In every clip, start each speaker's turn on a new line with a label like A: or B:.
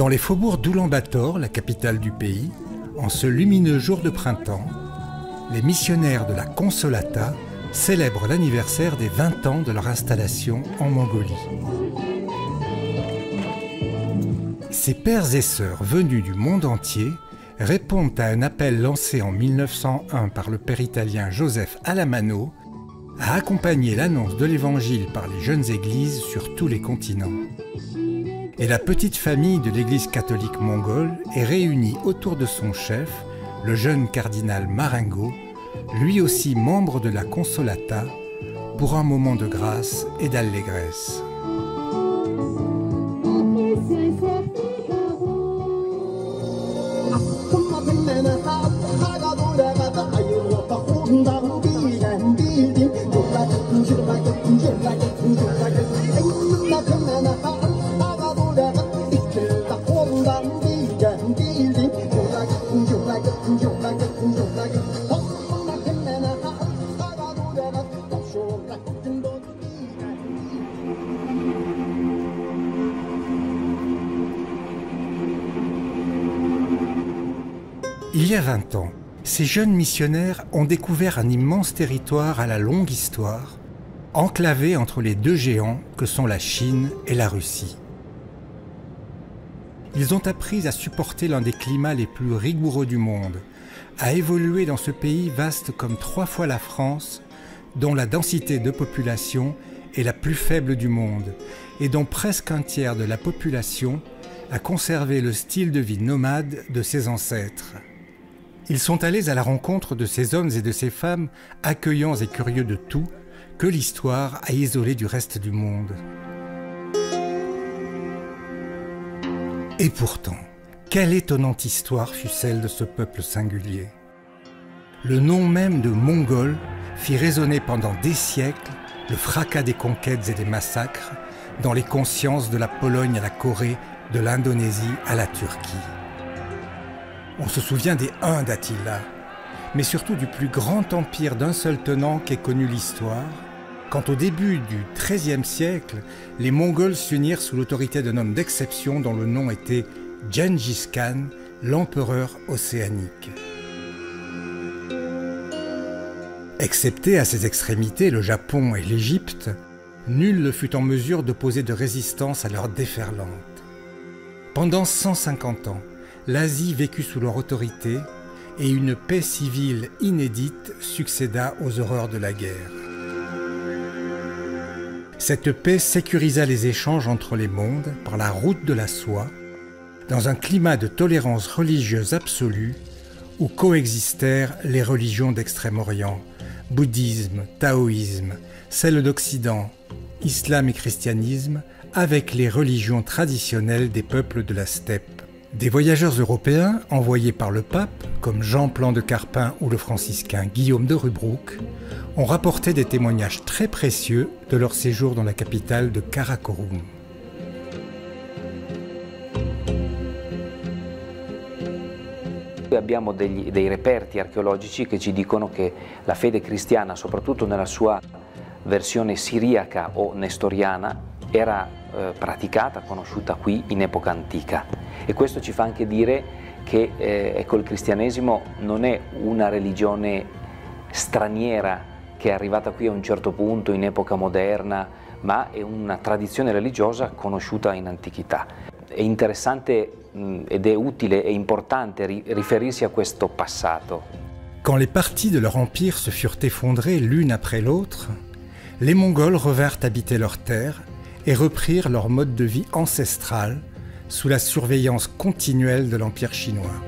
A: Dans les faubourgs d'Oulan-Bator, la capitale du pays, en ce lumineux jour de printemps, les missionnaires de la Consolata célèbrent l'anniversaire des 20 ans de leur installation en Mongolie. Ces pères et sœurs venus du monde entier répondent à un appel lancé en 1901 par le père italien Joseph Alamano à accompagner l'annonce de l'Évangile par les jeunes églises sur tous les continents. Et la petite famille de l'Église catholique mongole est réunie autour de son chef, le jeune cardinal Marengo, lui aussi membre de la Consolata, pour un moment de grâce et d'allégresse. Il y a 20 ans, ces jeunes missionnaires ont découvert un immense territoire à la longue histoire, enclavé entre les deux géants que sont la Chine et la Russie. Ils ont appris à supporter l'un des climats les plus rigoureux du monde, à évoluer dans ce pays vaste comme 3 fois la France, dont la densité de population est la plus faible du monde et dont presque un tiers de la population a conservé le style de vie nomade de ses ancêtres. Ils sont allés à la rencontre de ces hommes et de ces femmes accueillants et curieux de tout que l'histoire a isolé du reste du monde. Et pourtant, quelle étonnante histoire fut celle de ce peuple singulier. Le nom même de Mongol fit résonner pendant des siècles le fracas des conquêtes et des massacres dans les consciences de la Pologne à la Corée, de l'Indonésie à la Turquie. On se souvient des Huns d'Attila, mais surtout du plus grand empire d'un seul tenant qu'ait connu l'histoire, quand au début du XIIIe siècle, les Mongols s'unirent sous l'autorité d'un homme d'exception dont le nom était Gengis Khan, l'empereur océanique. Excepté à ses extrémités, le Japon et l'Égypte, nul ne fut en mesure d'opposer de résistance à leur déferlante. Pendant 150 ans, l'Asie vécut sous leur autorité et une paix civile inédite succéda aux horreurs de la guerre. Cette paix sécurisa les échanges entre les mondes par la route de la soie, dans un climat de tolérance religieuse absolue où coexistèrent les religions d'Extrême-Orient, bouddhisme, taoïsme, celles d'Occident, islam et christianisme, avec les religions traditionnelles des peuples de la steppe. Des voyageurs européens envoyés par le pape, comme Jean Plan de Carpin ou le franciscain Guillaume de Rubruck, ont rapporté des témoignages très précieux de leur séjour dans la capitale de Karakorum.
B: Abbiamo dei reperti archeologici che ci dicono che la fede cristiana, soprattutto nella sua versione siriaca o nestoriana, era praticata, conosciuta qui in epoca antica. E questo ci fa anche dire che ecco, il cristianesimo non è una religione straniera che è arrivata qui a un certo punto in epoca moderna, ma è una tradizione religiosa conosciuta in antichità. È interessante ed è utile e importante riferirsi a questo passato.
A: Quand les parties de leur empire se furent effondrées l'une après l'autre, les Mongols revinrent habiter leurs terres et reprirent leur mode de vie ancestral sous la surveillance continuelle de l'Empire chinois.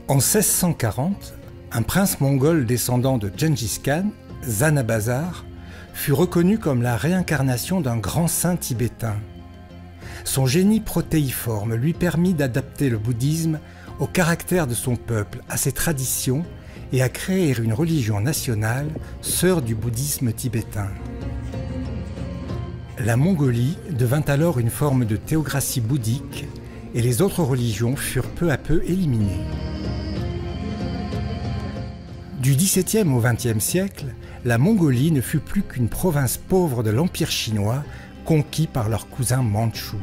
A: En 1640, un prince mongol descendant de Gengis Khan, Zanabazar, fut reconnu comme la réincarnation d'un grand saint tibétain. Son génie protéiforme lui permit d'adapter le bouddhisme au caractère de son peuple, à ses traditions et à créer une religion nationale, sœur du bouddhisme tibétain. La Mongolie devint alors une forme de théocratie bouddhique et les autres religions furent peu à peu éliminées. Du XVIIe au XXe siècle, la Mongolie ne fut plus qu'une province pauvre de l'Empire chinois, conquis par leurs cousins mandchous.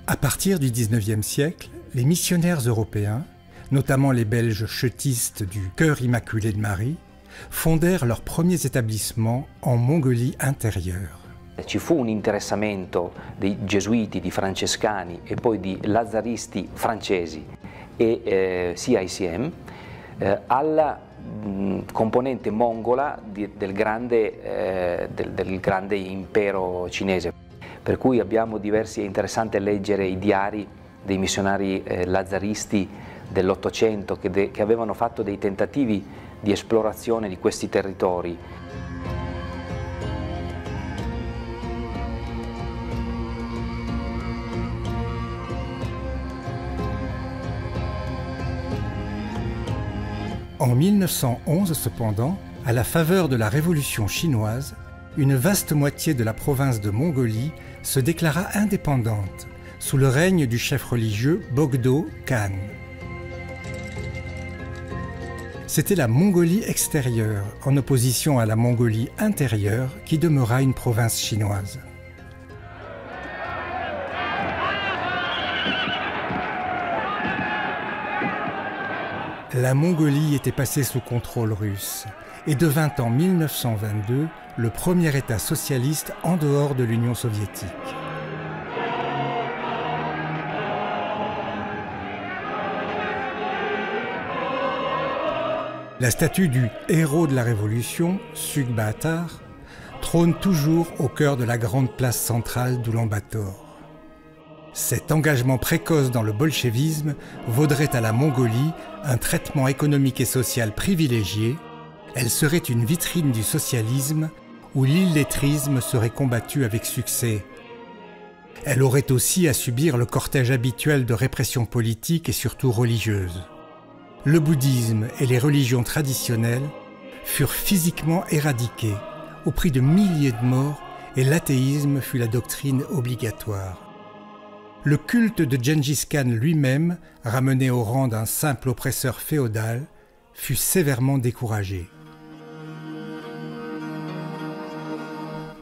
A: À partir du XIXe siècle, les missionnaires européens, notamment les Belges cheutistes du Cœur Immaculé de Marie, fondèrent leurs premiers établissements en Mongolie intérieure.
B: Ci fu un interessamento dei gesuiti, di francescani e poi di lazzaristi francesi e CICM alla componente mongola del grande impero cinese. Per cui abbiamo diversi, è interessante leggere i diari dei missionari lazzaristi dell'Ottocento che avevano fatto dei tentativi di esplorazione di questi territori.
A: En 1911 cependant, à la faveur de la révolution chinoise, une vaste moitié de la province de Mongolie se déclara indépendante sous le règne du chef religieux Bogdo Khan. C'était la Mongolie extérieure, en opposition à la Mongolie intérieure, qui demeura une province chinoise. La Mongolie était passée sous contrôle russe et devint en 1922 le premier État socialiste en dehors de l'Union soviétique. La statue du héros de la Révolution, Sukhbaatar, trône toujours au cœur de la grande place centrale d'Oulan-Bator. Cet engagement précoce dans le bolchevisme vaudrait à la Mongolie un traitement économique et social privilégié. Elle serait une vitrine du socialisme où l'illettrisme serait combattu avec succès. Elle aurait aussi à subir le cortège habituel de répression politique et surtout religieuse. Le bouddhisme et les religions traditionnelles furent physiquement éradiqués au prix de milliers de morts et l'athéisme fut la doctrine obligatoire. Le culte de Gengis Khan lui-même, ramené au rang d'un simple oppresseur féodal, fut sévèrement découragé.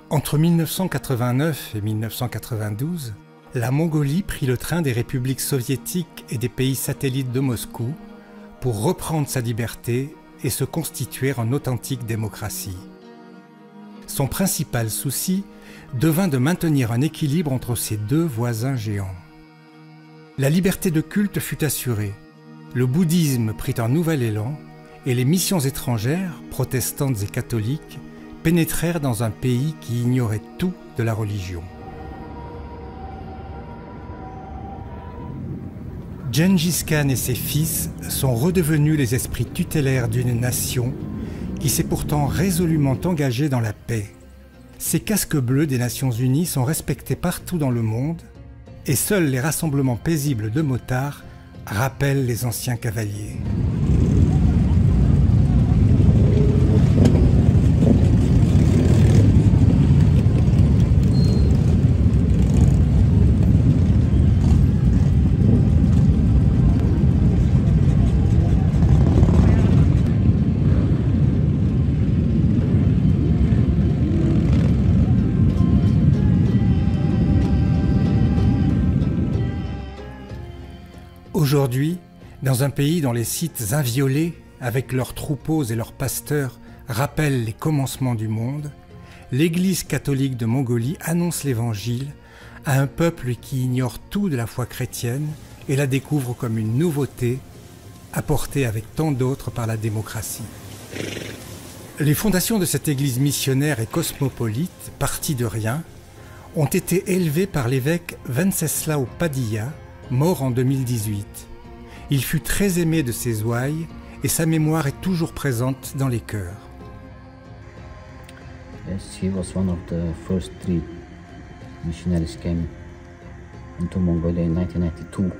A: Entre 1989 et 1992, la Mongolie prit le train des républiques soviétiques et des pays satellites de Moscou pour reprendre sa liberté et se constituer en authentique démocratie. Son principal souci devint de maintenir un équilibre entre ces deux voisins géants. La liberté de culte fut assurée, le bouddhisme prit un nouvel élan et les missions étrangères, protestantes et catholiques, pénétrèrent dans un pays qui ignorait tout de la religion. Gengis Khan et ses fils sont redevenus les esprits tutélaires d'une nation qui s'est pourtant résolument engagée dans la paix. Ces casques bleus des Nations Unies sont respectés partout dans le monde et seuls les rassemblements paisibles de motards rappellent les anciens cavaliers. Aujourd'hui, dans un pays dont les sites inviolés, avec leurs troupeaux et leurs pasteurs, rappellent les commencements du monde, l'Église catholique de Mongolie annonce l'Évangile à un peuple qui ignore tout de la foi chrétienne et la découvre comme une nouveauté apportée avec tant d'autres par la démocratie. Les fondations de cette Église missionnaire et cosmopolite, partie de rien, ont été élevées par l'évêque Wenceslao Padilla, mort en 2018. Il fut très aimé de ses ouailles et sa mémoire est toujours présente dans les cœurs.
C: Yes, he was one of the first 3 missionaries came into Mongolia in 1992.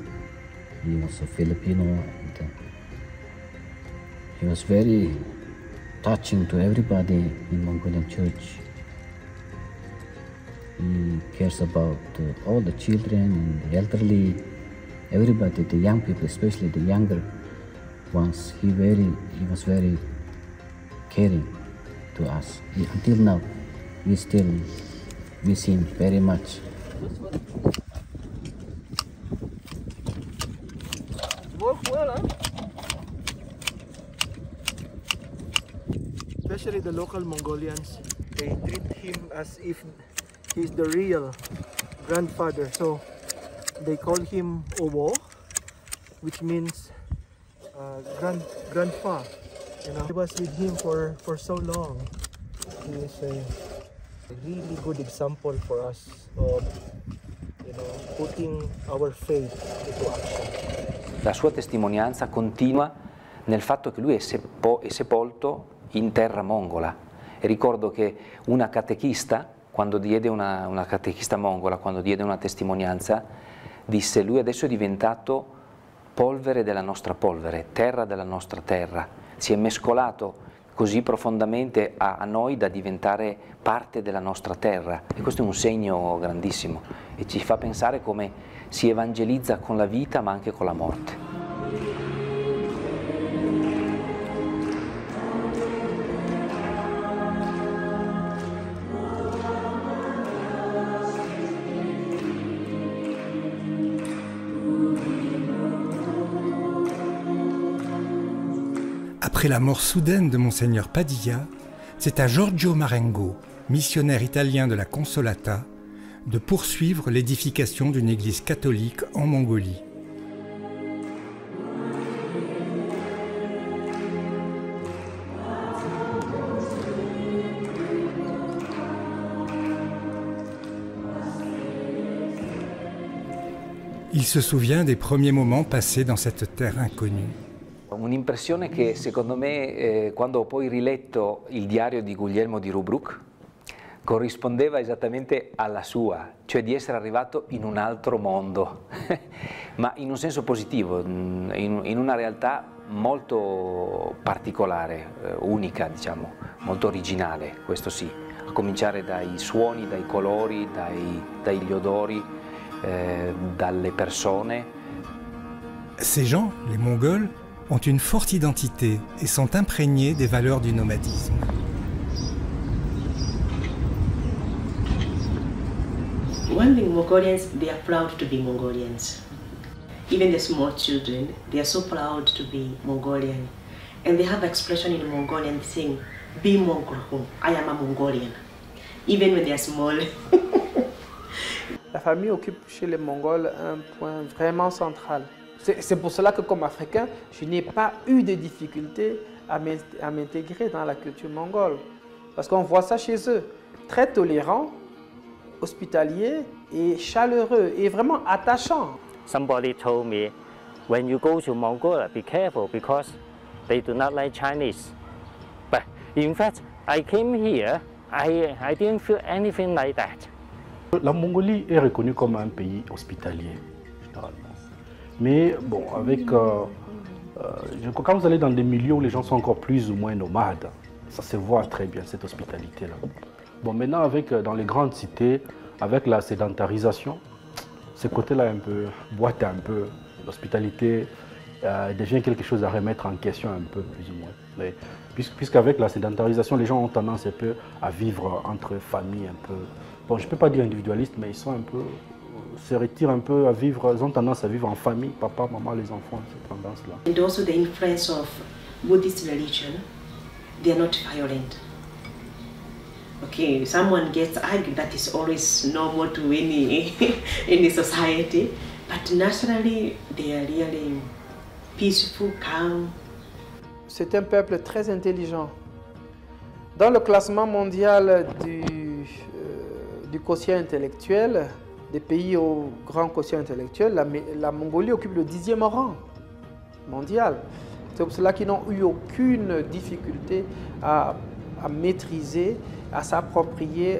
C: He was a Filipino and he was very touching to everybody in Mongolian church. He cares about all the children and the elderly, everybody, the young people, especially the younger ones. He was very caring to us. Until now, we still miss him very much.
D: Work well, huh? Especially the local Mongolians, they treat him as if he's the real grandfather. So they call him Owo, which means grandpa. You know, I was with him for so long. He is a really good example for us of, you know, putting our faith into action.
B: La sua testimonianza continua nel fatto che lui è sepolto in terra mongola. E ricordo che una catechista, quando diede una catechista mongola, quando diede una testimonianza, disse: lui adesso è diventato polvere della nostra polvere, terra della nostra terra, si è mescolato così profondamente a noi da diventare parte della nostra terra, e questo è un segno grandissimo e ci fa pensare come si evangelizza con la vita ma anche con la morte.
A: Après la mort soudaine de Monseigneur Padilla, c'est à Giorgio Marengo, missionnaire italien de la Consolata, de poursuivre l'édification d'une église catholique en Mongolie. Il se souvient des premiers moments passés dans cette terre inconnue.
B: Un'impressione che secondo me, quando ho poi riletto il diario di Guglielmo di Rubruck, corrispondeva esattamente alla sua, cioè di essere arrivato in un altro mondo, ma in un senso positivo, in una realtà molto particolare, unica, diciamo, molto originale, questo sì, a cominciare dai suoni, dai colori, dagli odori, dalle persone.
A: Ces gens, les Mongols, ont une forte identité et sont imprégnés des valeurs du nomadisme.
E: One thing, Mongolians, they are proud to be Mongolians. Even the small children, they are so proud to be Mongolian. And they have expression in Mongolian saying, be Mongol, I am a Mongolian. Even when they are small.
D: La famille occupe chez les Mongols un point vraiment central. C'est pour cela que comme Africain, je n'ai pas eu de difficulté à m'intégrer dans la culture mongole. Parce qu'on voit ça chez eux. Très tolérant, hospitalier et chaleureux et vraiment attachant.
F: Somebody told me, when you go to Mongolia, be careful because they do not like Chinese. But in fact, I came here, I didn't feel anything like that.
G: La Mongolie est reconnue comme un pays hospitalier, généralement. Mais bon, avec, quand vous allez dans des milieux où les gens sont encore plus ou moins nomades, ça se voit très bien, cette hospitalité-là. Bon, maintenant, dans les grandes cités, avec la sédentarisation, ce côté-là un peu boite un peu. L'hospitalité devient quelque chose à remettre en question un peu, plus ou moins. Puisqu'avec la sédentarisation, les gens ont tendance un peu à vivre entre familles un peu. Bon, je ne peux pas dire individualistes, mais ils sont un peu, se retirent un peu à vivre, ils ont tendance à vivre en famille, papa, maman, les enfants, cette tendance-là.
E: And also the influence of Buddhist religion, they are not violent. Okay, someone gets angry, that is always normal to any society, but naturally they are really peaceful, calm.
D: C'est un peuple très intelligent. Dans le classement mondial du quotient intellectuel, des pays au grand quotient intellectuel, la Mongolie occupe le 10e rang mondial. C'est pour cela qu'ils n'ont eu aucune difficulté à maîtriser, à s'approprier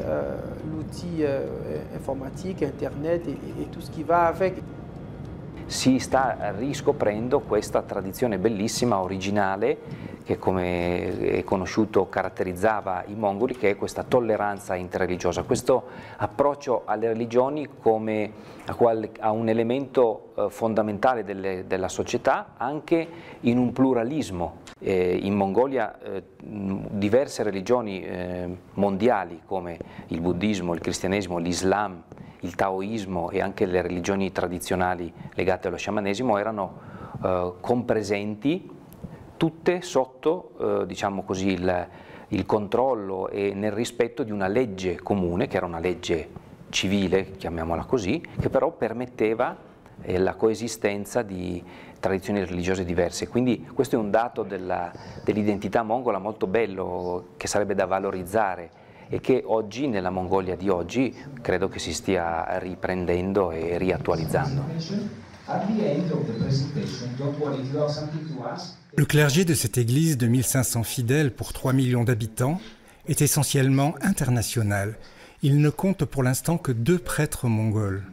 D: l'outil informatique, Internet et tout ce qui va avec.
B: Si sta riscoprendo questa tradizione bellissima, originale, che come è conosciuto caratterizzava i mongoli, che è questa tolleranza interreligiosa, questo approccio alle religioni come a un elemento fondamentale della società, anche in un pluralismo. In Mongolia diverse religioni mondiali come il buddismo, il cristianesimo, l'islam, il taoismo e anche le religioni tradizionali legate allo sciamanesimo erano compresenti tutte sotto diciamo così, il controllo e nel rispetto di una legge comune, che era una legge civile, chiamiamola così, che però permetteva la coesistenza di tradizioni religiose diverse. Quindi questo è un dato dell'identità mongola molto bello, che sarebbe da valorizzare e che oggi, nella Mongolia di oggi, credo che si stia riprendendo e riattualizzando.
A: Le clergé de cette église de 1500 fidèles pour 3 millions d'habitants est essentiellement international. Il ne compte pour l'instant que 2 prêtres mongols.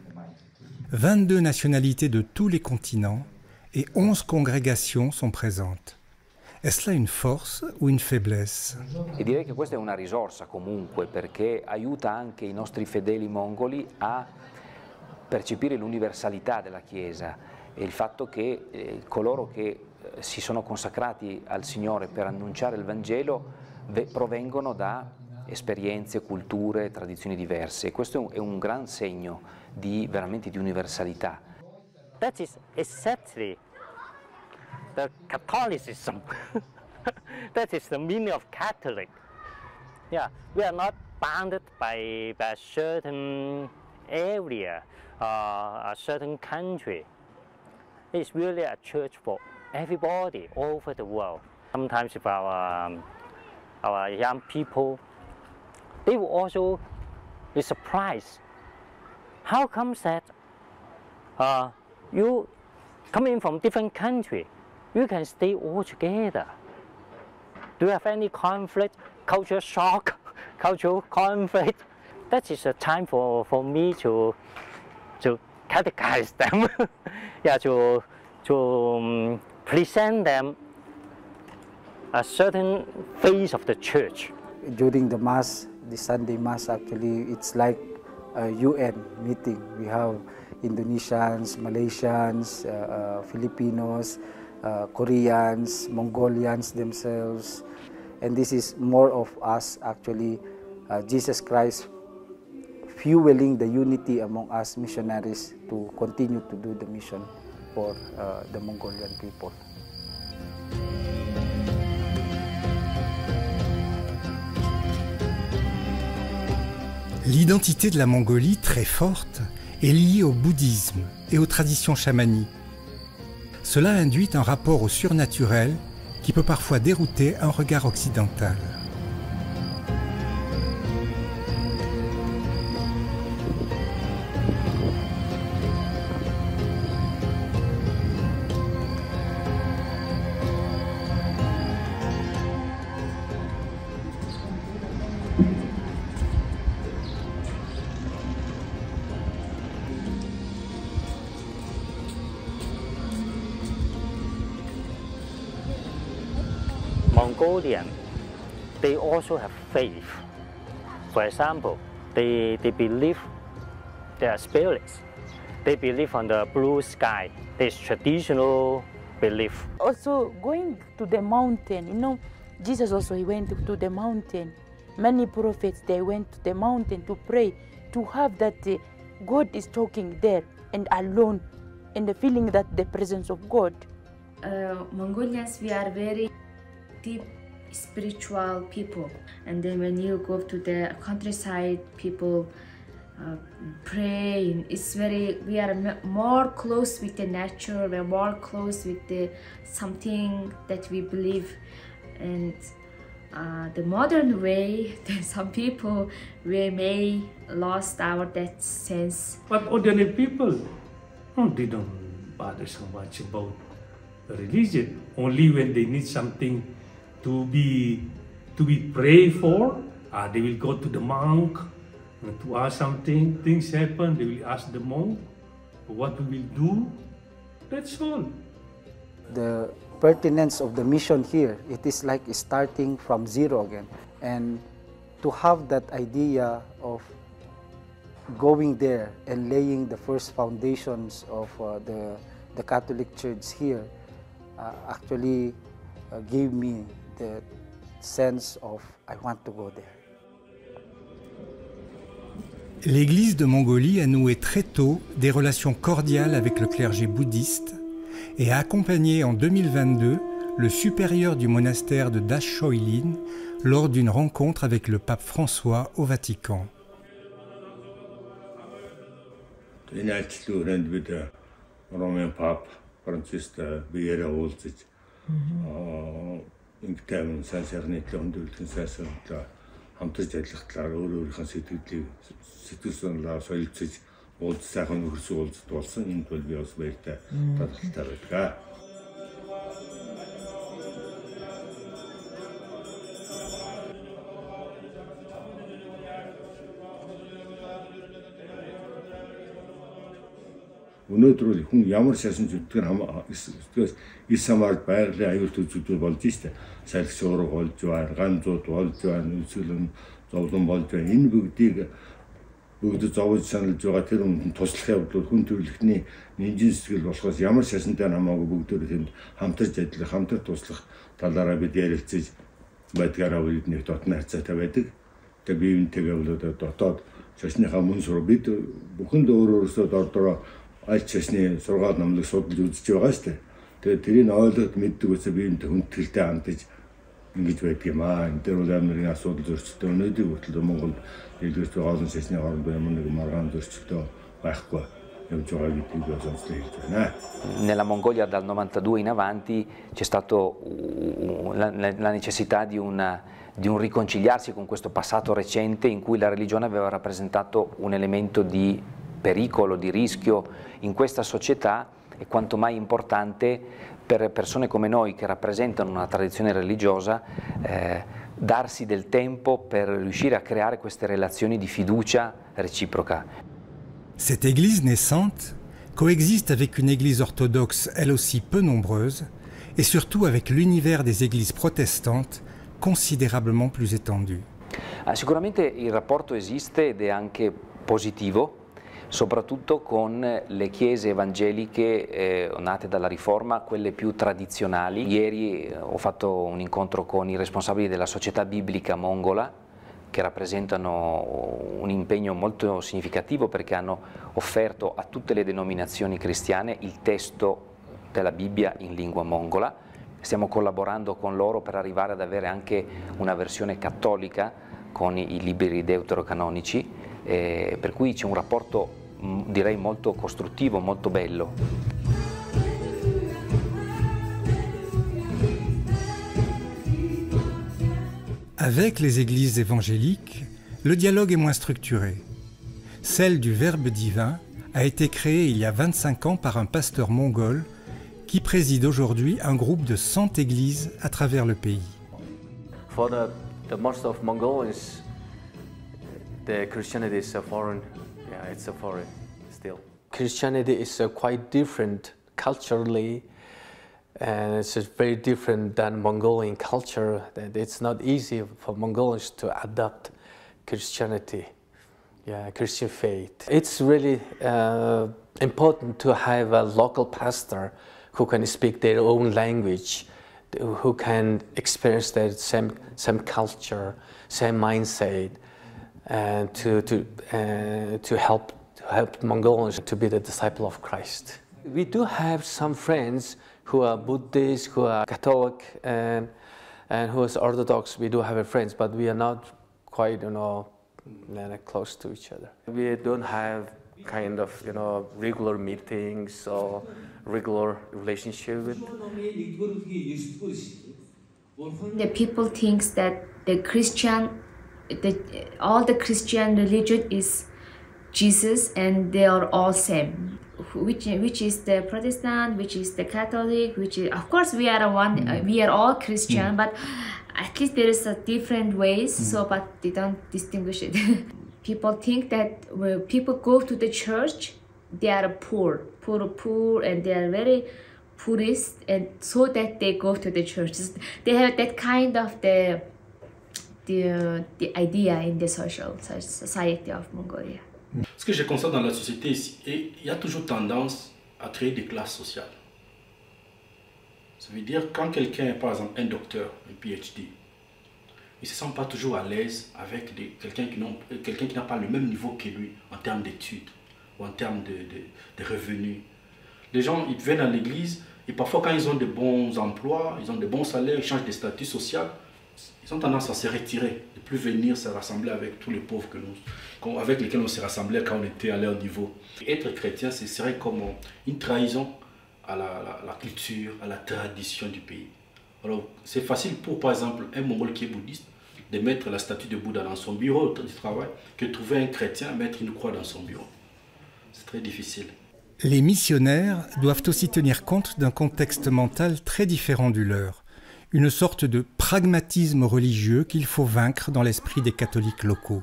A: 22 nationalités de tous les continents et 11 congrégations sont présentes. Est-ce là une force ou une faiblesse?
B: E direi che questa è una risorsa comunque, perché aiuta anche i nostri fedeli mongoli a percepire l'universalità della Chiesa e il fatto che coloro che si sono consacrati al Signore per annunciare il Vangelo provengono da esperienze, culture, tradizioni diverse, e questo è un gran segno veramente di universalità.
F: That is exactly the Catholicism. That is the meaning of Catholic. Yeah, we are not bounded by a certain area, a certain country. It's really a church for everybody all over the world. Sometimes if our young people, they will also be surprised. How comes that you coming from different country, you can stay all together? Do you have any conflict, culture shock, cultural conflict? That is a time for me to catechize them, yeah, to present them a certain phase of the church.
H: During the Mass, the Sunday Mass, actually, it's like a UN meeting. We have Indonesians, Malaysians, Filipinos, Koreans, Mongolians themselves, and this is more of us actually, Jesus Christ fueling the unity among us missionaries to continue to do the mission for the Mongolian people.
A: L'identité de la Mongolie, très forte, est liée au bouddhisme et aux traditions chamaniques. Cela induit un rapport au surnaturel qui peut parfois dérouter un regard occidental.
F: Mongolian, they also have faith. For example, they believe they are spirits. They believe on the blue sky. This traditional belief.
I: Also going to the mountain, you know, Jesus also he went to the mountain. Many prophets, they went to the mountain to pray, to have that God is talking there and alone, and the feeling that the presence of God.
J: Mongolians, we are very deep spiritual people, and then when you go to the countryside, people pray. It's we are more close with the nature. We're more close with something that we believe. And the modern way, some people we may lost that sense.
K: But ordinary people, they don't bother so much about religion. Only when they need something to be prayed for, they will go to the monk to ask something. Things happen, they will ask the monk what we will do. That's all.
H: The pertinence of the mission here. It is like starting from zero again. And to have that idea of going there and laying the first foundations of the Catholic Church here actually gave me the sense of I want to go there.
A: L'Église de Mongolie a noué très tôt des relations cordiales avec le clergé bouddhiste et a accompagné en 2022 le supérieur du monastère de Dashoilin lors d'une rencontre avec le pape François au Vatican.
L: Romain Pape Francis биеэрээ уулзаж ингээд тайван сайн сайхны төлөвлөлтийн сайсан хамтарч ажиллах талаар өөрийнхөө сэтгэл саналаа солилцож уулз сайхан нөхөрсөн уулзалт болсон. Энд бол би бас баяртай талархалтай байдаг. Өнөөдөр хүн ямар шашин зүтгэр ис самард байгалийн аюул төзөлд болж штэ. Салхи шуурга болж байна, ганцууд болж байна, үсгэлэн зовлон болж байна. Энэ бүгд зовж саналж байгаа тэр хүнд туслах явдлууд хүн төрөлхтний нинжин сэтгэл болохоос ямар шашинтай хамаагүй бүгдөө тэнд хамтарч ажиллах, хамтар туслах талаараа бид ярилцаж байдгаараа бидний дотны харьцаатай байдаг. Тэгээ биеинтэйгээ бол дотоод шашныхаа мөн сур бид бүхэнд өөрөөсөө дордороо аль чашны сургаал номлог судалж үзэж байгаа шүү дээ. Тэгээд тэрийг ойлгоод мэддэг үсэ биеинтэй хүндэтгэлтэй хандаж ингэж байдаг юм аа. Энэ дээр бол амирын асуудал зөрчилтэй өнөөдөр хүртэл Монголд дэлгэрч байгаа олон шашны хооронд ямар нэг маргаан зөрчилтэй байхгүй явж байгаа гэдгийг би сонслоо хэлж байна.
B: Nella Mongolia dal 92 in avanti c'è stato la necessità di un riconciliarsi con questo passato recente in cui la religione aveva rappresentato un elemento di pericolo, di rischio in questa società è quanto mai importante per persone come noi che rappresentano una tradizione religiosa darsi del tempo per riuscire a creare queste relazioni di fiducia reciproca.
A: Cette église naissante coexiste avec une église orthodoxe elle aussi peu nombreuse et surtout avec l'univers des églises protestantes considérablement plus étendu.
B: Sicuramente il rapporto esiste ed è anche positivo, soprattutto con le chiese evangeliche nate dalla Riforma, quelle più tradizionali. Ieri ho fatto un incontro con i responsabili della società biblica mongola, che rappresentano un impegno molto significativo perché hanno offerto a tutte le denominazioni cristiane il testo della Bibbia in lingua mongola. Stiamo collaborando con loro per arrivare ad avere anche una versione cattolica con i libri deuterocanonici, per cui c'è un rapporto direi molto costruttivo, molto bello.
A: Avec les églises évangéliques, le dialogue est moins structuré. Celle du Verbe divin a été créée il y a 25 ans par un pasteur mongol qui préside aujourd'hui un groupe de 100 églises à travers le pays.
M: For the most of Mongolians, the Christianity is a foreign. Yeah, it's a foreign still. Christianity is quite different culturally, and it's very different than Mongolian culture. That it's not easy for Mongolians to adopt Christianity, Christian faith. It's really important to have a local pastor who can speak their own language, who can experience their same culture, same mindset, and to help Mongolians to be the disciple of Christ. We do have some friends who are Buddhist, who are Catholic, and who is Orthodox. We do have friends, but we are not quite, close to each other. We don't have kind of, regular meetings or regular relationship with.
J: The people think that all the Christian religion is Jesus and they are all same. Which is the Protestant, which is the Catholic, which is, of course we are one. We are all Christian, but at least there is a different ways. So, but they don't distinguish it. People think that when people go to the church, they are poor, and they are very Buddhist, and so that they go to the churches. They have that kind of the idea in the society of Mongolia.
G: Ce que je constate dans la société ici, il y a toujours tendance à créer des classes sociales. Ça veut dire quand quelqu'un est par exemple un docteur, un PhD, il ne se sent pas toujours à l'aise avec quelqu'un qui n'a pas le même niveau que lui en termes d'études ou en termes de revenus. Les gens, ils viennent à l'église et parfois quand ils ont de bons emplois, ils ont de bons salaires, ils changent de statut social, ils ont tendance à se retirer, de ne plus venir se rassembler avec tous les pauvres avec lesquels on se rassemblait quand on était à leur niveau. Être chrétien, ce serait comme une trahison à la culture, à la tradition du pays. Alors c'est facile pour par exemple un Mongol qui est bouddhiste de mettre la statue de Bouddha dans son bureau du travail que de trouver un chrétien mettre une croix dans son bureau. C'est très difficile.
A: Les missionnaires doivent aussi tenir compte d'un contexte mental très différent du leur, une sorte de pragmatisme religieux qu'il faut vaincre dans l'esprit des catholiques locaux.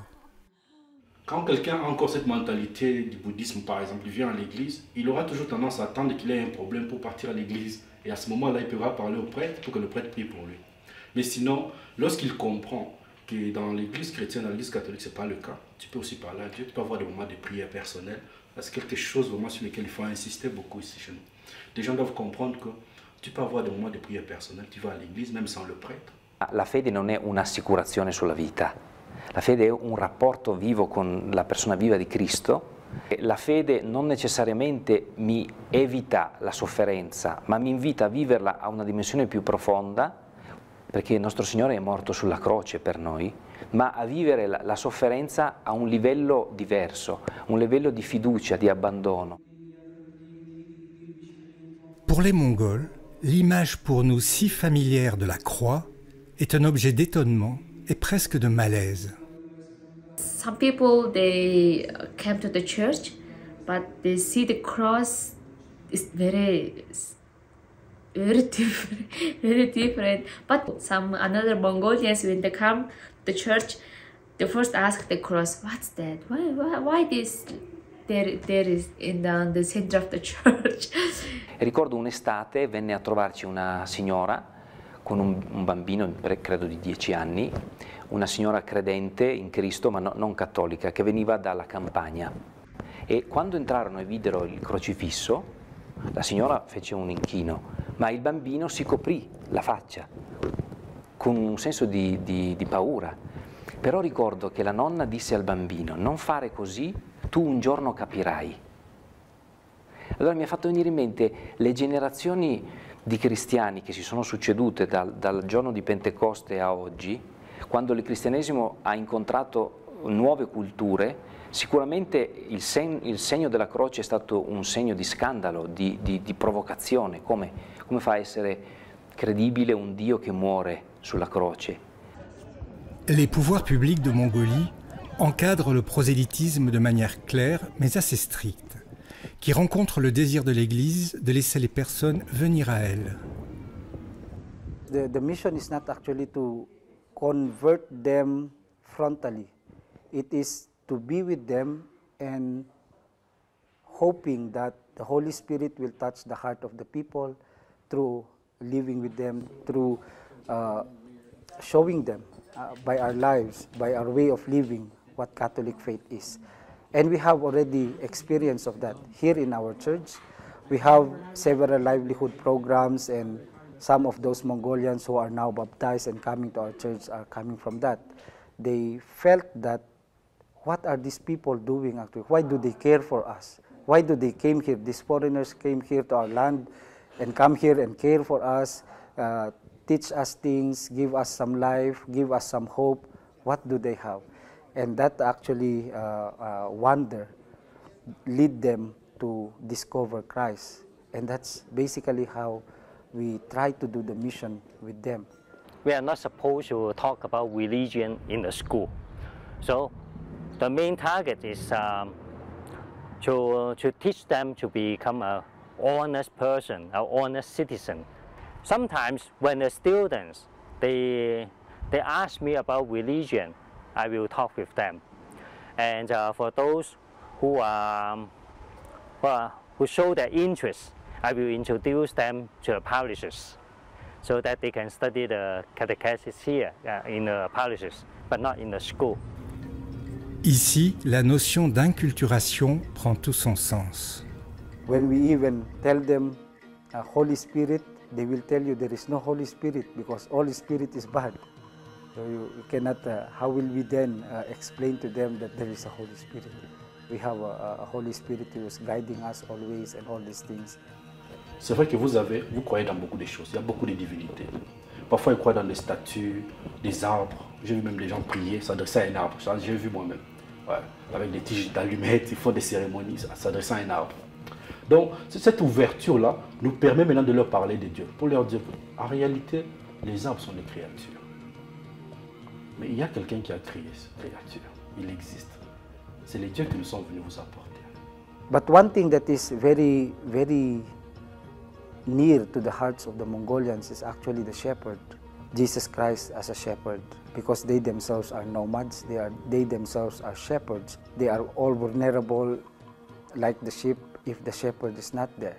G: Quand quelqu'un a encore cette mentalité du bouddhisme, par exemple, il vient à l'église, il aura toujours tendance à attendre qu'il ait un problème pour partir à l'église. Et à ce moment-là, il pourra parler au prêtre pour que le prêtre prie pour lui. Mais sinon, lorsqu'il comprend que dans l'église chrétienne, dans l'église catholique, ce n'est pas le cas, tu peux aussi parler à Dieu, tu peux avoir des moments de prière personnelle. C'est quelque chose vraiment sur lequel il faut insister beaucoup ici chez nous. Les gens doivent comprendre que tu peux avoir des moments de prière personnelle, tu vas à l'église même sans le prêtre.
B: La fede non è un'assicurazione sulla vita. La fede è un rapporto vivo con la persona viva di Cristo. La fede non necessariamente mi evita la sofferenza, ma mi invita a viverla a una dimensione più profonda, perché il nostro Signore è morto sulla croce per noi, ma a vivere la sofferenza a un livello diverso, un livello di fiducia, di abbandono.
A: Pour les Mongols, l'image pour nous si familière de la croix est un objet d'étonnement et presque de malaise.
J: Some people, they came to the church, but they see the cross is very different. But some other Mongolians, when they come to the church, they first ask the cross, what's that? Why this there is in the center of the church?
B: Ricordo un'estate venne a trovarci una signora con un bambino, credo di 10 anni, una signora credente in Cristo ma non cattolica, che veniva dalla campagna. E quando entrarono e videro il crocifisso, la signora fece un inchino, ma il bambino si coprì la faccia con un senso di paura. Però ricordo che la nonna disse al bambino: non fare così, tu un giorno capirai. Allora mi ha fatto venire in mente le generazioni di cristiani che si sono succedute dal giorno di Pentecoste a oggi, quando il cristianesimo ha incontrato nuove culture. Sicuramente il segno della croce è stato un segno di scandalo, di provocazione. Come fa a essere credibile un Dio che muore sulla croce?
A: Les pouvoirs publics de Mongolie encadrent le prosélytisme de manière claire mais assez stricte, qui rencontre le désir de l'Église de laisser les personnes venir à elle.
H: The mission is not actually to convert them frontally. It is to be with them and hoping that the Holy Spirit will touch the heart of the people through living with them, through showing them by our lives, by our way of living, what Catholic faith is. And we have already experience of that here in our church. We have several livelihood programs, and some of those Mongolians who are now baptized and coming to our church are coming from that. They felt that, what are these people doing actually? Why do they care for us? Why do they came here? These foreigners came here to our land and come here and care for us, teach us things, give us some life, give us some hope. What do they have? And that actually wonder lead them to discover Christ. And that's basically how we try to do the mission with them.
F: We are not supposed to talk about religion in the school. So the main target is to teach them to become an honest person, an honest citizen. Sometimes when the students, they ask me about religion, I will talk with them. And for those who show their interest, I will introduce them to the parishes so that they can study the catechesis here in the parishes, but not in the school.
A: Ici, la notion d'inculturation prend tout son sens.
H: When we even tell them Holy Spirit, they will tell you there is no Holy Spirit because Holy Spirit is bad. So you cannot, how will we then explain to them that there is a Holy Spirit? We have a Holy Spirit who is guiding us always and all these things.
G: C'est vrai que vous croyez dans beaucoup de choses, il y a beaucoup de divinités. Parfois, ils croient dans des statues, des arbres. J'ai vu même des gens prier, s'adresser à un arbre. Ça, j'ai vu moi-même. Ouais. Avec des tiges d'allumettes, ils font des cérémonies, s'adressant à un arbre. Donc, cette ouverture-là nous permet maintenant de leur parler de Dieu. Pour leur dire, en réalité, les arbres sont des créatures. Mais il y a quelqu'un qui a créé ces créatures. Il existe. C'est les dieux qui nous sont venus vous apporter.
H: But one thing that is very, very near to the hearts of the Mongolians is actually the shepherd. Jesus Christ as a shepherd, because they themselves are nomads, they themselves are shepherds. They are all vulnerable like the sheep if the shepherd is not there.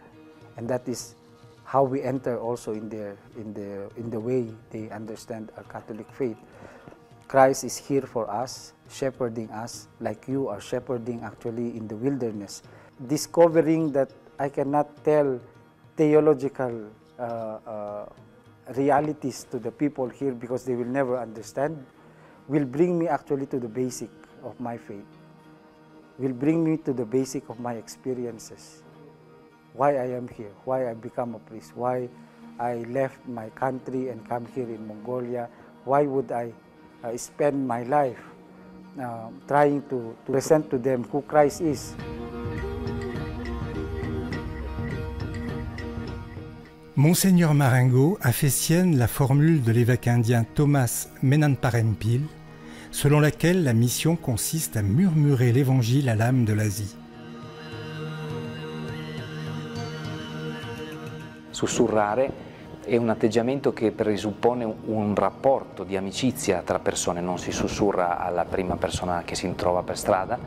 H: And that is how we enter also in the way they understand our Catholic faith. Christ is here for us, shepherding us like you are shepherding actually in the wilderness. Discovering that I cannot tell theological realities to the people here because they will never understand, will bring me actually to the basic of my faith, will bring me to the basic of my experiences, why I am here, why I become a priest, why I left my country and come here in Mongolia, why would I spend my life trying to present to them who Christ is.
A: Monseigneur Marengo a fait sienne la formule de l'évêque indien Thomas Menanparempil, selon laquelle la mission consiste à murmurer l'évangile à l'âme de l'Asie.
B: Sussurrare è un atteggiamento che presuppone un rapporto di amicizia tra persone, non si sussurra alla prima persona che si trova per strada,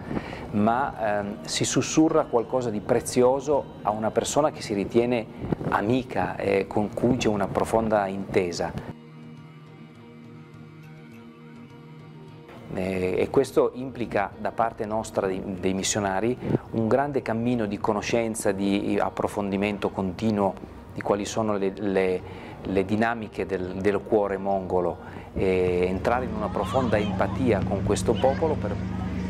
B: ma si sussurra qualcosa di prezioso a una persona che si ritiene amica e con cui c'è una profonda intesa. E questo implica da parte nostra dei missionari un grande cammino di conoscenza, di approfondimento continuo di quali sono le dinamiche del cuore mongolo e entrare in una profonda empatia con questo popolo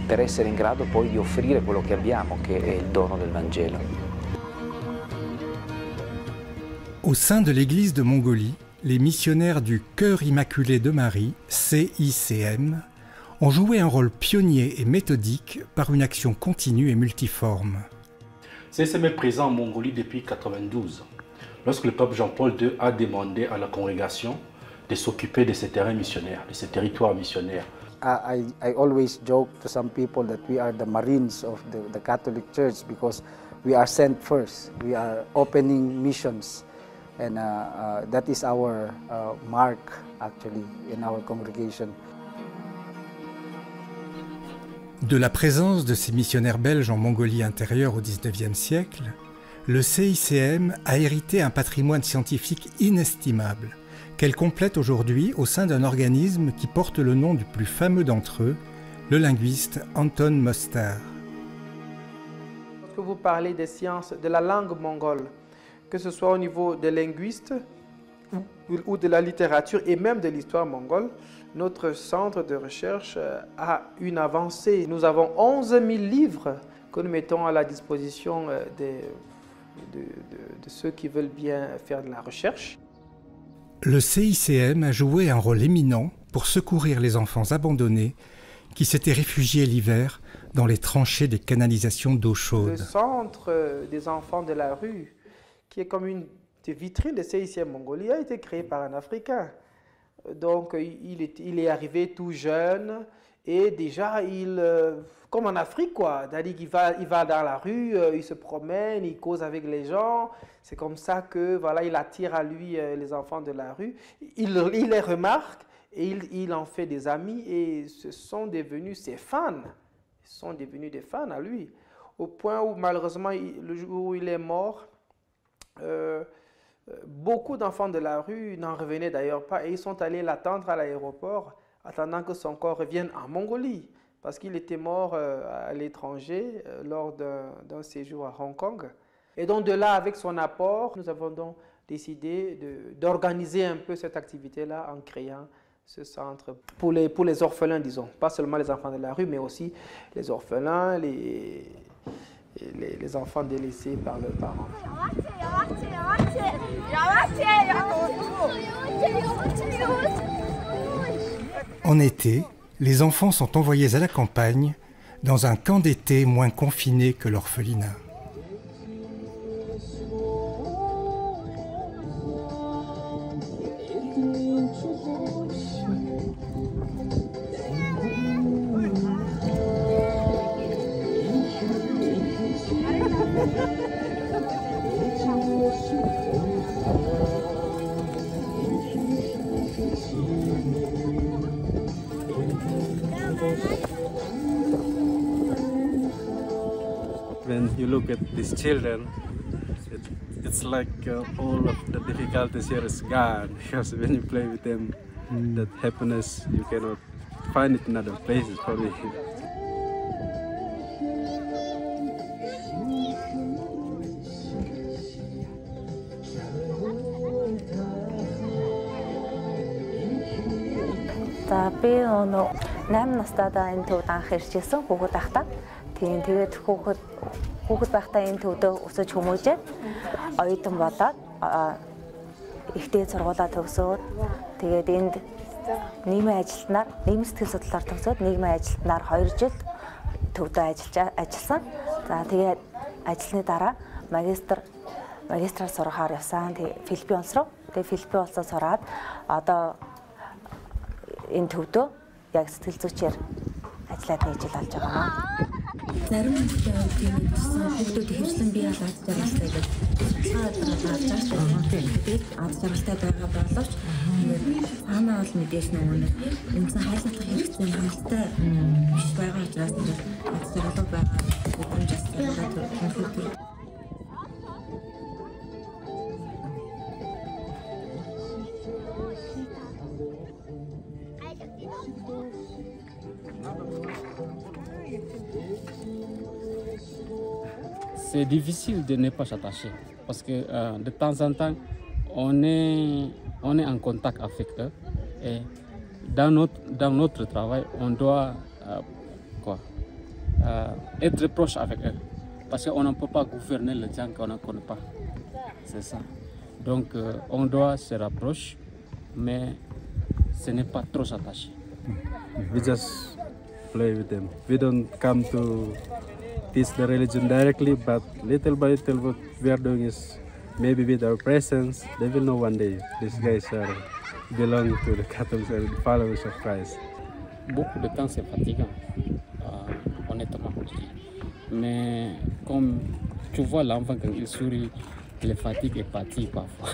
B: per essere in grado poi di offrire quello che abbiamo, che è il dono del Vangelo.
A: Au sein de l'Église de Mongolie, les missionnaires du Cœur Immaculé de Marie, CICM, ont joué un rôle pionnier et méthodique par une action continue et multiforme.
G: CICM est présent en Mongolie depuis 1992. Lorsque le pape Jean-Paul II a demandé à la congrégation de s'occuper de ces terrains missionnaires, de ces territoires missionnaires.
H: I always joke to some people that we are the Marines of the Catholic Church because we are sent first. We are opening missions, and that is our mark actually in our congregation.
A: De la présence de ces missionnaires belges en Mongolie intérieure au XIXe siècle, le CICM a hérité un patrimoine scientifique inestimable, qu'elle complète aujourd'hui au sein d'un organisme qui porte le nom du plus fameux d'entre eux, le linguiste Anton Moster.
D: Lorsque vous parlez des sciences de la langue mongole, que ce soit au niveau des linguistes ou de la littérature et même de l'histoire mongole, notre centre de recherche a une avancée. Nous avons 11 000 livres que nous mettons à la disposition de ceux qui veulent bien faire de la recherche.
A: Le CICM a joué un rôle éminent pour secourir les enfants abandonnés qui s'étaient réfugiés l'hiver dans les tranchées des canalisations d'eau chaude.
D: Le centre des enfants de la rue, qui est comme une vitrine de CICM Mongolie, a été créé par un Africain. Donc il est arrivé tout jeune et déjà comme en Afrique quoi, c'est-à-dire qu'il va dans la rue, il se promène, il cause avec les gens. C'est comme ça que voilà, il attire à lui les enfants de la rue. Il les remarque et il en fait des amis et ce sont devenus ses fans. Ils sont devenus des fans à lui. Au point où malheureusement le jour où il est mort, Beaucoup d'enfants de la rue n'en revenaient d'ailleurs pas et ils sont allés l'attendre à l'aéroport, attendant que son corps revienne en Mongolie, parce qu'il était mort à l'étranger lors d'un séjour à Hong Kong. Et donc de là, avec son apport, nous avons donc décidé d'organiser un peu cette activité-là en créant ce centre pour les orphelins, disons. Pas seulement les enfants de la rue, mais aussi les orphelins, les enfants délaissés par leurs parents.
A: En été, les enfants sont envoyés à la campagne, dans un camp d'été moins confiné que l'orphelinat.
N: When you look at these children, it's like all of the difficulties here is gone, because when you play with them, that happiness you cannot find it in other places for me.
O: Би 8 настайдаа энэ төвд анх иржсэн хүүхэд байхдаа. Тэгээд хүүхэд байхдаа энэ төвдөө өсөж хүмүүжээд оюутан болоод ихтэй сургуулаа төгсөөд тэгээд энд нийгмийн ажилтнаар нийгмийн сэтгэл судлаар төгсөөд нийгмийн ажилтнаар 2 жил төвдөө ажилласан. За тэгээд ажлын дараа магистраар сурахаар явсан. Тэгээд Филиппин улс руу. Тэгээд Филиппин улсаас сураад одоо энэ төвдөө яг сэтгэл зүйчээр ажиллаад байж болж байгаа юм. Зарим хүүхдүүд хэвшлэн бие алаад жаргалтай гэж тэгээд ад жаргалтай байгаа боловч цаанаа бол мэдээж нөгөө юмсан хайлтах хэрэгтэй хамттай биш байгаа учраас ад жаргал байгаа боломжтой байгаа.
P: C'est difficile de ne pas s'attacher parce que de temps en temps on est en contact avec eux et dans notre travail on doit être proche avec eux parce qu'on ne peut pas gouverner les gens qu'on ne connaît pas, c'est ça. Donc on doit se rapprocher mais ce n'est pas trop s'attacher.
N: We just play with them. We don't come to teach the religion directly, but little by little what we are doing is maybe with our presence, they will know one day these guys belong to the Catholics and followers of Christ.
P: Beaucoup de temps c'est fatigant, honnêtement. Mais comme tu vois l'enfant quand il sourit, les fatigues est partie parfois.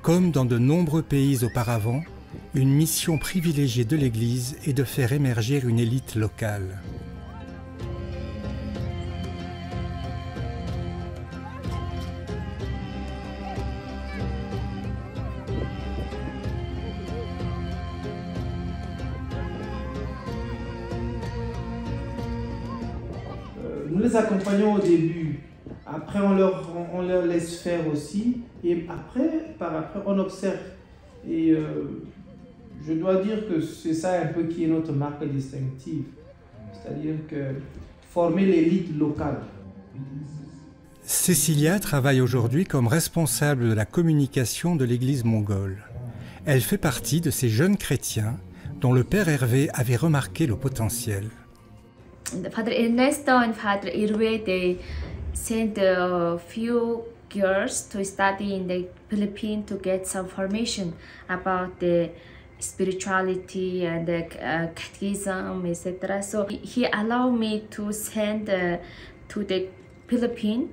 A: Comme dans de nombreux pays auparavant, une mission privilégiée de l'Église est de faire émerger une élite locale.
D: Nous les accompagnons au début. Après, on leur laisse faire aussi. Et après, on observe. Et je dois dire que c'est ça un peu qui est notre marque distinctive. C'est-à-dire que former l'élite locale.
A: Cécilia travaille aujourd'hui comme responsable de la communication de l'Église mongole. Elle fait partie de ces jeunes chrétiens dont le père Hervé avait remarqué le potentiel.
J: Father Ernesto and Father Irwe, they sent a few girls to study in the Philippines to get some formation about the spirituality and the catechism, etc. So he allowed me to send to the Philippines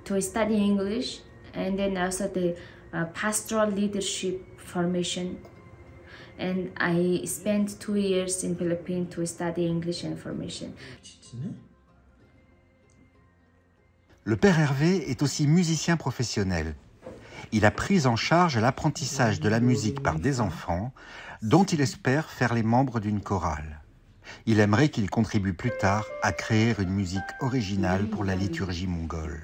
J: to study English, and then also pastoral leadership formation. And I spent 2 years in Philippines to study English and information.
Q: Le père Hervé est aussi musicien professionnel. Il a pris en charge l'apprentissage de la musique par des enfants, dont il espère faire les membres d'une chorale. Il aimerait qu'ils contribuent plus tard à créer une musique originale pour la liturgie mongole.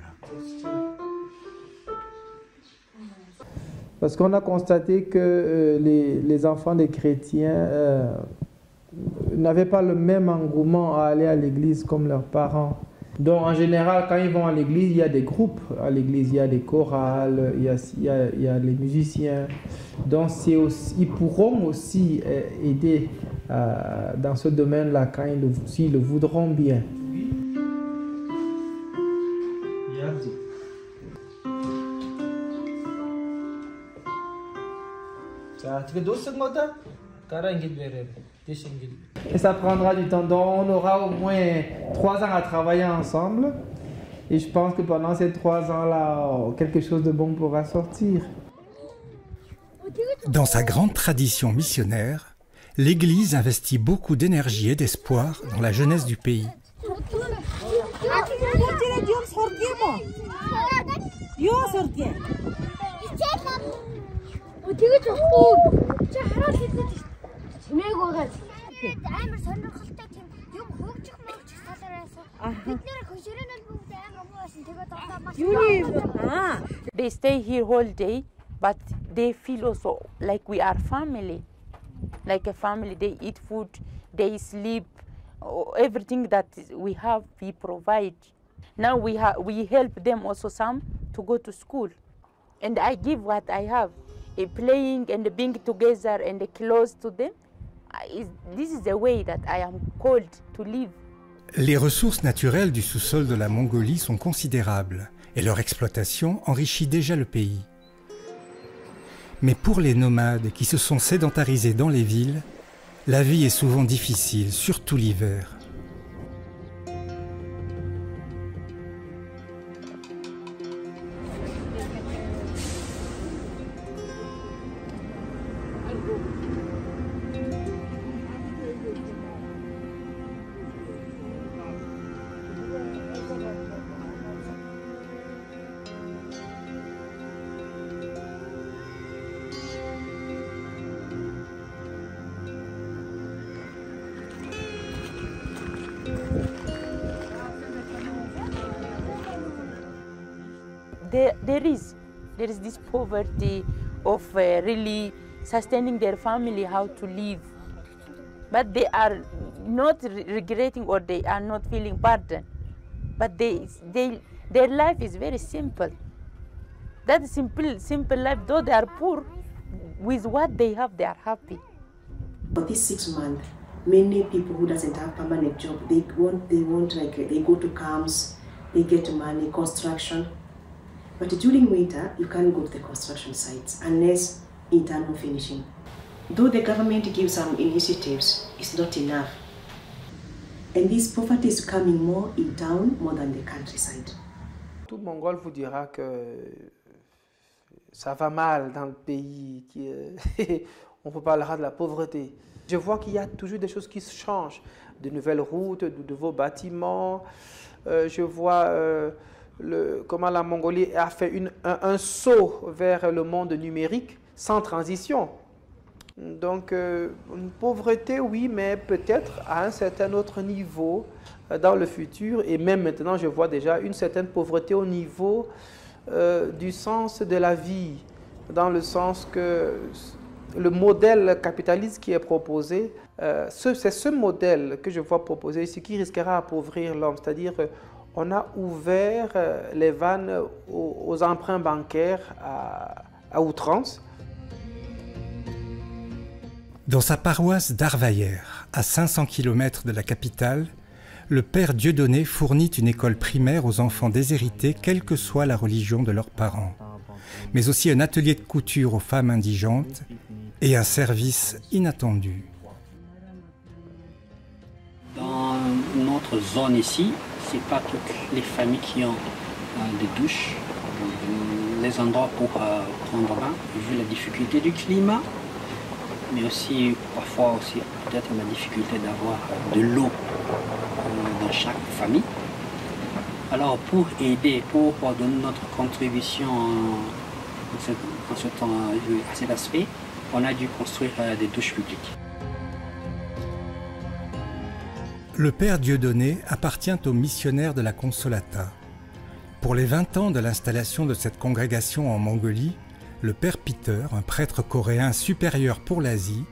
D: Parce qu'on a constaté que les enfants des chrétiens n'avaient pas le même engouement à aller à l'église comme leurs parents. Donc en général, quand ils vont à l'église, il y a des groupes. À l'église, il y a des chorales, il y a les musiciens. Donc ils pourront aussi aider dans ce domaine-là quand s'ils le voudront bien. Et ça prendra du temps. Donc on aura au moins 3 ans à travailler ensemble. Et je pense que pendant ces 3 ans-là, quelque chose de bon pourra sortir.
A: Dans sa grande tradition missionnaire, l'Église investit beaucoup d'énergie et d'espoir dans la jeunesse du pays.
I: They stay here whole day, but they feel also like we are family. Like a family, they eat food, they sleep, everything that we have, we provide. Now we help them also some to go to school. And I give what I have, playing and being together and close to them. This is the way that I am called to live.
A: Les ressources naturelles du sous-sol de la Mongolie sont considérables et leur exploitation enrichit déjà le pays. Mais pour les nomades qui se sont sédentarisés dans les villes, la vie est souvent difficile, surtout l'hiver.
I: There is this poverty of really sustaining their family, how to live. But they are not regretting or they are not feeling burden. But their life is very simple. That simple life, though they are poor, with what they have, they are happy.
E: For these 6 months, many people who doesn't have permanent job, they go to camps, they get money, construction. But during winter, you can't go to the construction sites unless internal finishing. Though the government gives some initiatives, it's not enough. And this poverty is coming more in town more than the countryside.
D: Tout Mongol vous dira que ça va mal dans le pays, on vous parlera de la pauvreté. Je vois qu'il y a toujours des choses qui changent, de nouvelles routes, de nouveaux bâtiments. Je vois comment la Mongolie a fait un saut vers le monde numérique sans transition. Donc, une pauvreté, oui, mais peut-être à un certain autre niveau dans le futur. Et même maintenant, je vois déjà une certaine pauvreté au niveau du sens de la vie, dans le sens que le modèle capitaliste qui est proposé, c'est ce modèle que je vois proposé ici qui risquera d'appauvrir l'homme, c'est-à-dire on a ouvert les vannes aux emprunts bancaires à outrance.
A: Dans sa paroisse d'Arvayer, à 500 km de la capitale, le père Dieudonné fournit une école primaire aux enfants déshérités, quelle que soit la religion de leurs parents, mais aussi un atelier de couture aux femmes indigentes et un service inattendu.
R: Dans notre zone ici, ce n'est pas toutes les familles qui ont des douches. les endroits pour prendre bain, vu la difficulté du climat, mais aussi parfois aussi peut-être la difficulté d'avoir de l'eau dans chaque famille. Alors pour aider, pour donner notre contribution à cet aspect, on a dû construire des douches publiques.
A: Le père Dieudonné appartient aux missionnaires de la Consolata. Pour les 20 ans de l'installation de cette congrégation en Mongolie, le père Peter, un prêtre coréen supérieur pour l'Asie,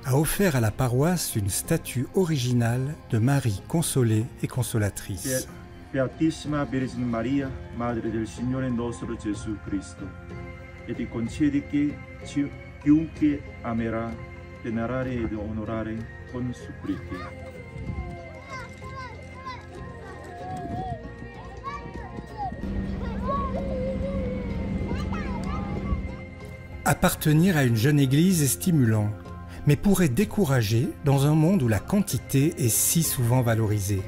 A: a offert à la paroisse une statue originale de Marie consolée et consolatrice.
S: Beatissima Virgen Maria, Madre del Signore nostro Gesù Cristo, et concedi chiunque amerà venerare ed onorare con suppliche.
A: Appartenir à une jeune église est stimulant, mais pourrait décourager dans un monde où la quantité est si souvent valorisée.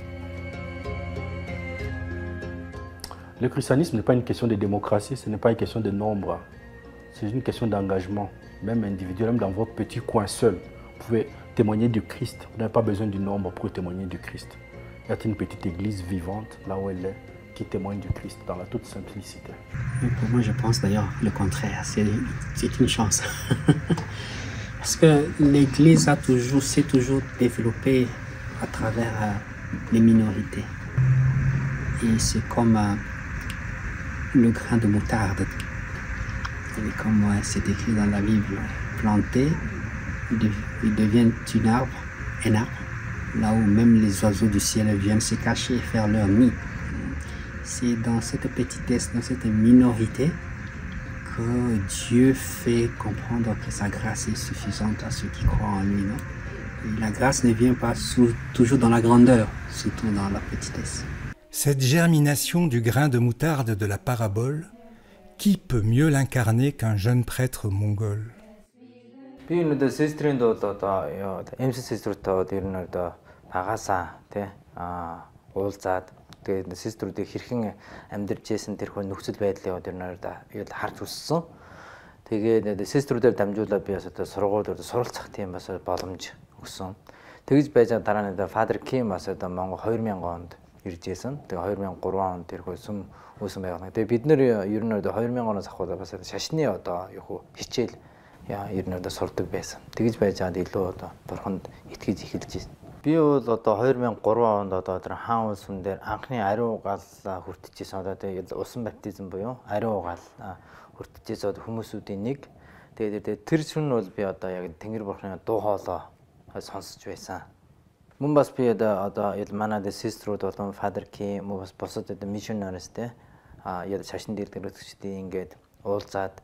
G: Le christianisme n'est pas une question de démocratie, ce n'est pas une question de nombre. C'est une question d'engagement, même individuel, même dans votre petit coin seul. Vous pouvez témoigner du Christ, vous n'avez pas besoin du nombre pour témoigner du Christ. Il y a une petite église vivante, là où elle est, qui témoigne du Christ dans la toute simplicité.
R: Pour moi, je pense d'ailleurs le contraire, c'est une chance. Parce que l'Église s'est toujours développée à travers les minorités. Et c'est comme le grain de moutarde. Et comme c'est écrit dans la Bible, planté, il devient un arbre, là où même les oiseaux du ciel viennent se cacher et faire leur nid. C'est dans cette petitesse, dans cette minorité, que Dieu fait comprendre que sa grâce est suffisante à ceux qui croient en lui. Non? Et la grâce ne vient pas toujours dans la grandeur, surtout dans la petitesse.
A: Cette germination du grain de moutarde de la parabole, qui peut mieux l'incarner qu'un jeune prêtre mongol?
T: Тэгээд систрүүдийг хэрхэн амьдарч байсан тэр хүн нөхцөл байдлыг ер нь харж үзсэн. Тэгээд систрүүдээр дамжуулаад би бас одоо сургуулиуд суралцах тийм бас боломж өгсөн. Тэгж байж дараа нь Father Kim бас одоо Монгол 2000 онд ирж байсан. Тэгээд 2003 онд тэр хүн үүсэн байгаа. Тэгээд бид нэр ер нь 2000 оноос ахвал бас шашны одоо хичээл ер нь одоо сурдаг байсан. Тэгж байж илүү одоо бурханд итгэж эхэлж байсан. Би бол одоо 2003 онд одоо тэр хаан улсын дээр анхны ариун гал хүртчихсэн. Одоо тэгээд усан баптизм буюу ариун гал хүртчихсэн хүмүүсүүдийн нэг. Тэгээд тэр шүн бол би одоо яг Тэнгэр бурхны дуу хоолой сонсож байсан. Мөн бас би одоо манай систрүүд болон Father Kim мөн бас бусад missionaries те яг шашин дээр дэргэжчдийн ингээд уулзаад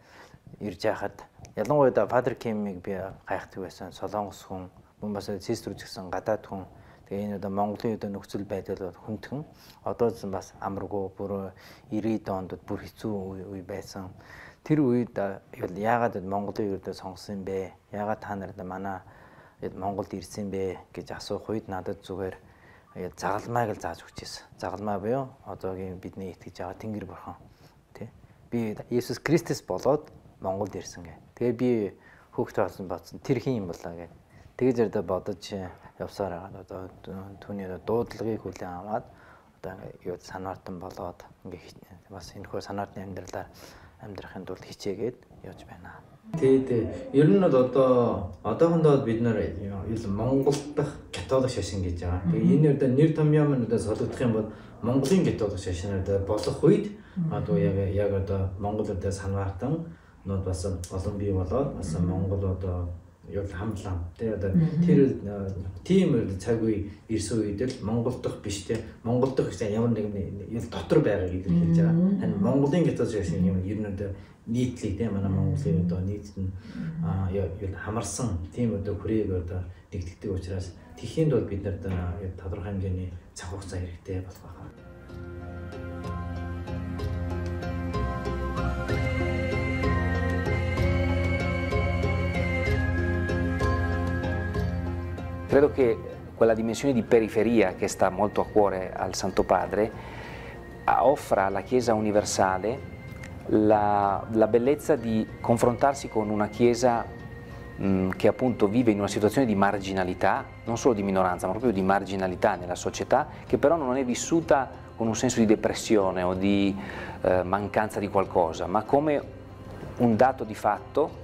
T: ирж яхад ялангуяа Father Kim-ыг би гайхдаг байсан. Солонгос хүн бас систрүүд гэсэн гадаад хүн. Тэгээ энэ одоо Монголын одоо нөхцөл байдал хүндхэн. Одоо ч бас амаргүй бүр 90-д онд бүр хэцүү үе байсан. Тэр үед яагаад Монголын ердөө сонгосон бэ? Яагаад та нарт манай Монголд ирсэн бэ гэж асуух үед надад зүгээр загалмайг л зааж өгчээсэн. Загалмай буюу одоогийн бидний итгэж байгаа Тэнгэр бурхан. Тэ? Би Иесус Христос болоод Монголд ирсэн гэ. Тэгээ би хүүхдээ болсон тэр хин юм болоо гэ. Тэгж ярдаа бодож явсаар байгаа. Одоо түүний дуудлагыг хүлээн аваад одоо ингээд санаартан болоод ингээд бас энэхүү санаартны амьдралаар амьдрахын тулд хичээгээд явж байна. Тэгээд ер нь бол одоохондоо бид нар Монгол дахь католик шашин гэж байгаа. Тэгээд энэ одоо нэр томьёо маань одоо солигдох юм бол Монголын католик шашин болох үед одоо яг одоо Монгол одоо санаартан нууд бас олон бий болоод бас Монгол одоо яг хамтлаа. Тэр тийм цаг үе ирсэн үед л Монгол дахь биш те Монгол дахь гэсэн ямар нэгэн дотор байгааг илэрхийлж байгаа. Харин Монголын католик шашин юм ер нь нийтлэг те манай Монголын одоо нийт нь хамарсан тийм одоо хүрээг одоо дэгддэг учраас тэхийн бол бид нарт тодорхой хэмжээний цаг хугацаа хэрэгтэй болох байна.
B: Credo che quella dimensione di periferia che sta molto a cuore al Santo Padre offra alla Chiesa universale la bellezza di confrontarsi con una Chiesa che appunto vive in una situazione di marginalità, non solo di minoranza, ma proprio di marginalità nella società, che però non è vissuta con un senso di depressione o di mancanza di qualcosa, ma come un dato di fatto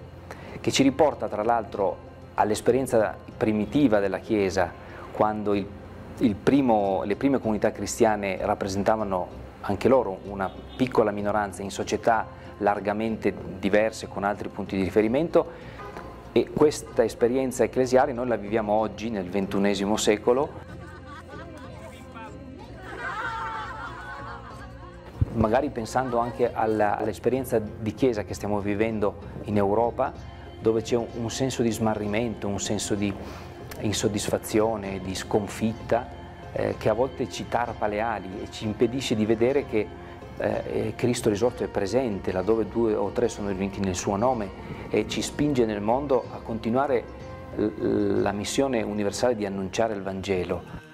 B: che ci riporta tra l'altro all'esperienza primitiva della Chiesa, quando le prime comunità cristiane rappresentavano anche loro una piccola minoranza in società largamente diverse con altri punti di riferimento, e questa esperienza ecclesiale noi la viviamo oggi nel XXI secolo, magari pensando anche all'esperienza di Chiesa che stiamo vivendo in Europa, dove c'è un senso di smarrimento, un senso di insoddisfazione, di sconfitta, che a volte ci tarpa le ali e ci impedisce di vedere che Cristo risorto è presente laddove 2 o 3 sono riuniti nel suo nome, e ci spinge nel mondo a continuare la missione universale di annunciare il Vangelo.